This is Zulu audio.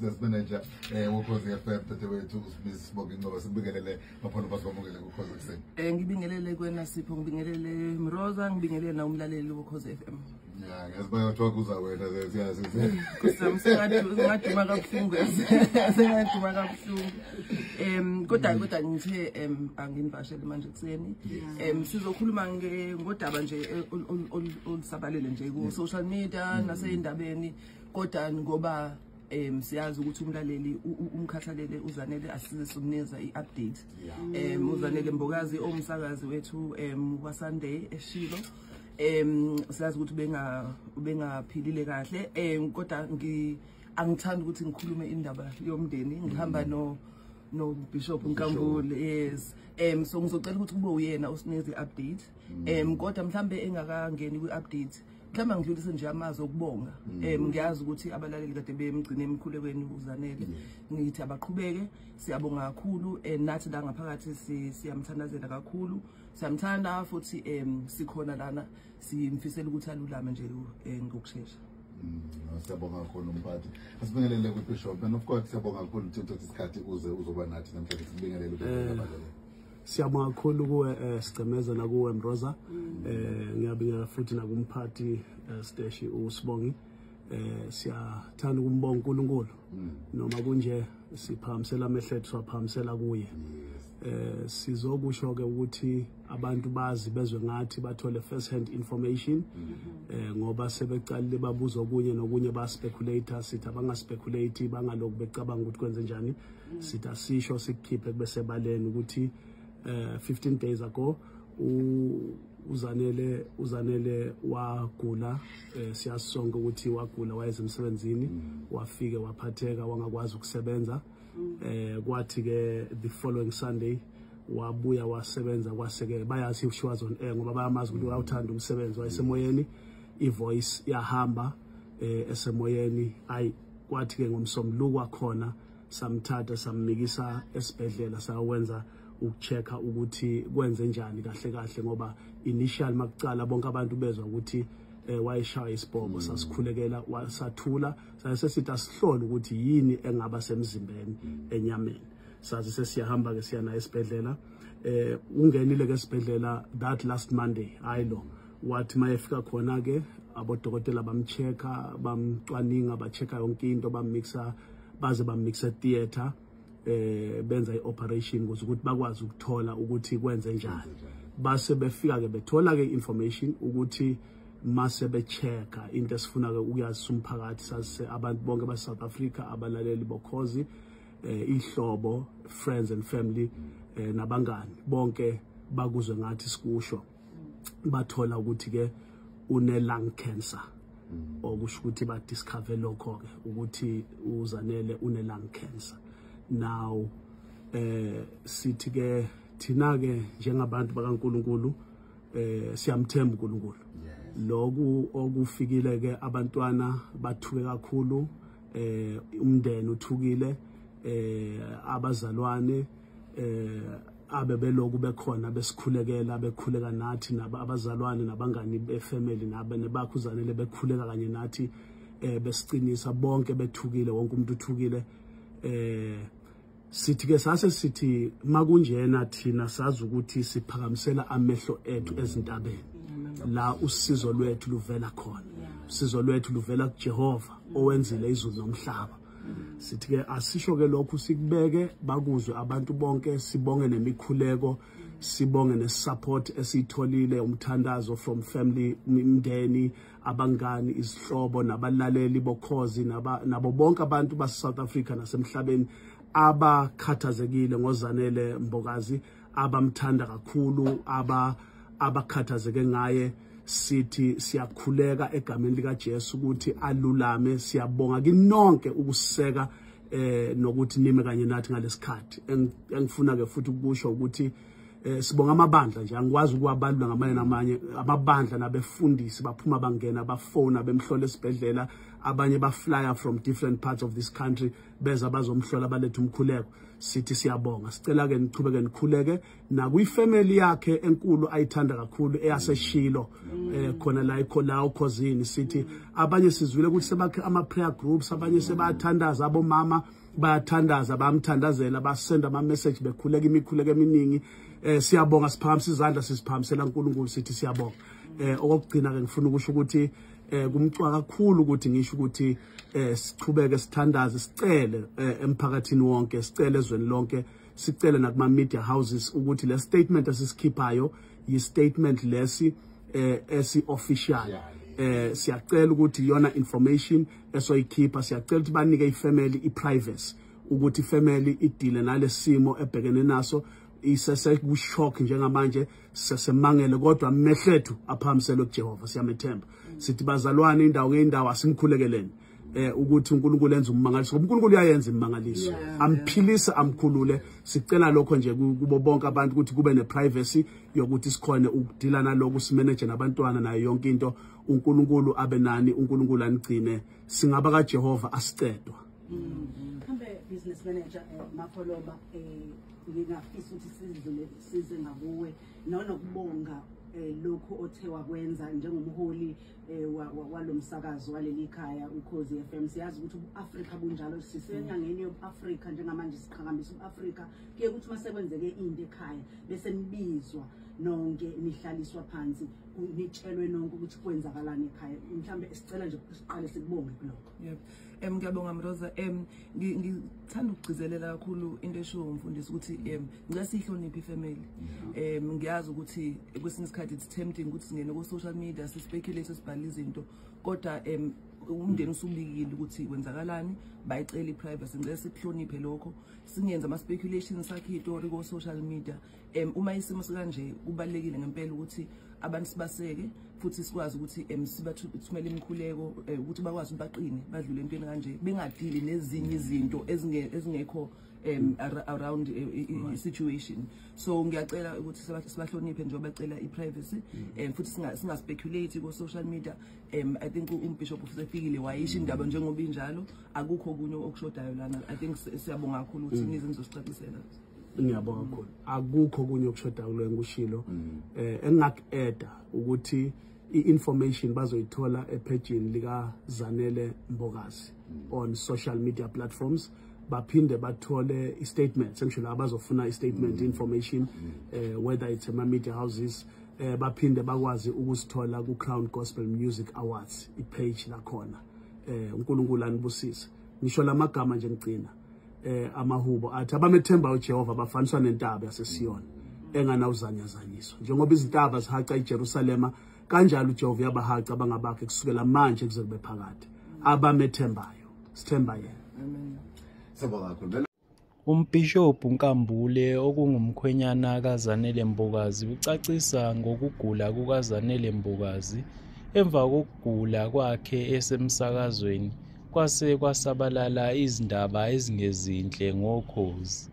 business manager Ukhozi FM dadewethu uSmith Sibonge ngoba sibingelele ngaphono basibongele kuKhozi Ekseni. Ngibingelele kwena Sipho, ngibingelele Mroza, ngibingelele na umlaleli woKhozi FM. Yeah, ngiyazibona ukuthi kuza wena siyazi. Ngaduma kabuhlungu sengaduma kabuhlungu. Kodwa ngithe angivashele manje kuseni. Sizokhuluma ngodaba nje olusabalele nje ku social media naseyindabeni, kodwa ngoba siyazi ukuthi umlaleli umkhathalele uzanele asize somnikeza iupdate. Uzanele Mbokazi omsakazi wethu wa Sunday eShilo. Siyazi ukuthi bengaphilile kahle, kodwa angithanda ukuthi ngikhulume indaba yomndeni. Ngihamba no Bishop Nkambule, yes. So ngizocela ukuthi kube uyena osinikeze iupdate. Kodwa mhlambe engakangeni kwi-update, mhlawumbe ngidlulise nje amazwi okubonga. Ngiyazi ukuthi abalaleli kade bemgcine emkhulekweni uzanele. Ngithi abaqhubeke, siyabonga kakhulu, nathi la ngaphakathi siyamthandazela kakhulu. Siyamthanda futhi sikhona lana simfisela ukuthi alulame nje ngokusheshsha. Siyabonga kakhulu umphathi. Asibingelele kuBishop, and of course siyabonga kakhulu ukuthi isikhathi uzoba nathi namhlanje sibingelele kuBishop. Siyabonga kakhulu kuwe Sicemeza nakuwe Mroza. Ngiyabingelela futhi nakumphathi Steshi uSibongi. Siyathanda ukumbonga uNkulunkulu noma kunje siphamisela amehlethu siphamisela kuye. Sizokusho ke ukuthi abantu bazi bezwe ngathi bathole first hand information, ngoba sebecalile babuza okunye nokunye ba speculator, sithi abanga speculate bangalokhu becabanga ukuthi kwenze njani. Sithi asisho sikukhiphe bese baleni ukuthi 15 days ago uzanele wagula. Siyasonke ukuthi wagula wayesemsebenzini, wafike waphatheka wangakwazi ukusebenza. Kwathi ke the following Sunday wabuya wasebenza, kwaseke bayazi she was on air ngoba bayamazi ukuthi uyawuthanda umsebenzi wayesemoyeni, ivoice yahamba esemoyeni. Kwathi ke ngomsombuluko wakhona samthatha sammikisa esibhedlela sawenza ukuchecka ukuthi kwenze njani kahle kahle, ngoba initial makucala bonke abantu bezwa ukuthi wayeshaya isibhobo. Sasikhulekela wasathula sasithi asihlole ukuthi yini engaba semzimbeni enyameni. Sazi sesiyahamba ke siyana esibhedlela. Ungenile ke esibhedlela that last Monday. Ayilo wathi mayefika khona ke abodokotela bamchecka, bamcwaninga, bachecka yonke into, bammixa baze bammixa theater, benza ioperation ukuthi bakwazi ukuthola ukuthi kwenze njani. Base befika ke bethola ke information ukuthi mase bechecka into esifuna ke ukuyazi umphakathi, sase abantu bonke ba South Africa, abalaleli boKhozi, ihlobo, friends and family, nabangani bonke bakuzwe ngathi sikusho. Bathola ukuthi ke une lung cancer, okusho ukuthi ba discover lokho ke ukuthi uzanele une lung cancer. Now sithi ke thina ke njengabantu bakaNkulunkulu siyamthemba uNkulunkulu. Lokhu okufikile ke abantwana bathuke kakhulu, umndeni uthukile, abazalwane abebeloku bekhona besikhulekela, bekhuleka nathi abazalwane nabangani befamily nabakhuzanele bekhuleka kanye nathi, besicinisa bonke bethukile, wonke umuntu uthukile. Sithi ke sithi makunjena thina sazi ukuthi siphakamisela amehlo ethu ezintabeni la usizo lwethu luvela khona. Usizo lwethu luvela kuJehova owenzile izulu nomhlaba. Sithi ke asisho ke lokhu sikubeke bakuzwe abantu bonke, sibonge nemikhuleko, sibonge nesupport esitholile, umthandazo from family, imndeni, abangani, izihlobo nabalaleli boKhozi nabo bonke abantu base South Africa nasemhlabeni abakhathazekile ngozanele Mbokazi, abamthanda kakhulu, abakhathazeke ngaye. Sithi siyakhuleka egameni lika Jesu ukuthi alulame. Siyabonga kinonke ukuseka nokuthi nime kanye nathi ngalesikhathi. Engifuna ke futhi ukusho ukuthi sibonga amabandla nje angikwazi ukuwabalula ngamanye namanye amabandla nabefundisi baphuma bangena bafona bemhlola esibhedlela abanye baflyer from different parts of this country beza bazomhlola balethe umkhuleko sithi siyabonga sicela ke nichubeke nikhuleke nakuyifamily yakhe enkulu ayithanda kakhulu eyaseshilo khona la ikhola ukhosini sithi abanye sizwile ukuthi sebakhe ama prayer groups abanye sebathandaza abomama bayathandaza bamthandazela basenda ama message bekhuleka imikhuleko eminingi siyabonga siphakamisa izandla sisiphakamisela uNkulunkulu sithi siyabonga okugcina ke ngifuna ukusho ukuthi kumcwa kakhulu ukuthi ngisho ukuthi sichubeke sithandaze sicele emphakathini wonke sicele ezweni lonke sicele nakuma media houses ukuthi le statement esisikhiphayo yi statement lesi esi official siyacela ukuthi yona information esoyikhipha siyacela ukuthi banike ifamily iprivacy ukuthi ifamily idile nalesimo ebhekene naso isese kushock njengamanje sesemangele kodwa amehlethu aphamisele kuJehova siyamethemba sithi bazalwane indawo ngeindawo asimkhulekeleni ukuthi uNkulunkulu enze ummangaliso uNkulunkulu uyayenza imangaliso amphilisa amkhulule sicela lokho nje kubo bonke abantu ukuthi kube neprivacy yokuthi sikhone ukudila naloko simanage nabantwana nayo yonke into uNkulunkulu abe nani uNkulunkulu anigcine singaba kaJehova asicedwa Kambe business manager Makholoba ngingafisa ukuthi size ngakuwe nokubonga lokho othe wakwenza njengomholi walomsakazo waleli khaya uKhosi FM siyazi ukuthi uAfrika bunjalo sisenyangeni yoAfrika njengamanje siqhakambisa uAfrika kuye ukuthi masekwenzeke into ekhaya bese nibizwa nonke nihlaliswa phansi nitshelwe nonke ukuthi kwenzakalani ekhaya mhlambe sicela nje siqale sikubonge kuloko yebo ngiyabonga Mroza ngithanda ukugcizelela kakhulu into esho umfundisi ukuthi ngiyasihlonipha ifamily ngiyazi ukuthi kwesinye isikhathi it's tempting ukuthi singene ku social media sispekulate sibhale izinto kodwa umndeni usubikile ukuthi kwenzakalani bayicela iprivacy ngeke sikuhloniphe lokho singenza ama speculations sakhe istory ku social media uma isimo sikanje kubalekile ngempela ukuthi abantu sibaseke futhi sikwazi ukuthi sibathumele imikhuleko ukuthi bakwazi baqine badlule empini kanje bengadili nezinye izinto ezingekho around situation so ngiyacela ukuthi sibahloniphe njengoba bacela iprivacy futhi singa speculate ku social media I think umbishop usefikile wayisho indaba njengoba injalo akukho okunye okushodayo lana I think siyabonga kakhulu ukuthi nize nizosicacisela ngiyabonga kakhulu akukho kunye okushoda kulo ngushilo engingakeda ukuthi i-information bazoyithola epagini lika Zanele Mbokazi on social media platforms baphinde bathole i-statement sengisho abazofuna i-statement information whether it's ama media houses baphinde bakwazi ukusithola ku Crown Gospel Music Awards ipage lakhona uNkulunkulu anibusise ngisho lamagama nje ngicina amahubo athi abamethemba uJehova bafaniswa nentaba yaseSiyoni enganawuzanyazanyiso njengoba izintaba zihaca eJerusalema kanjalo uJehova yabahaca bangabakhe kusukela manje kuze kube phakade abamethembayo sithemba yena amen Umbhishobhu Nkambule okungumkhwenyana kaZanele Mbokazi ucacisa ngokugula kukaZanele Mbokazi emva kokugula kwakhe esemsakazweni kwase kwasabalala izindaba ezingezinhle ngokhozi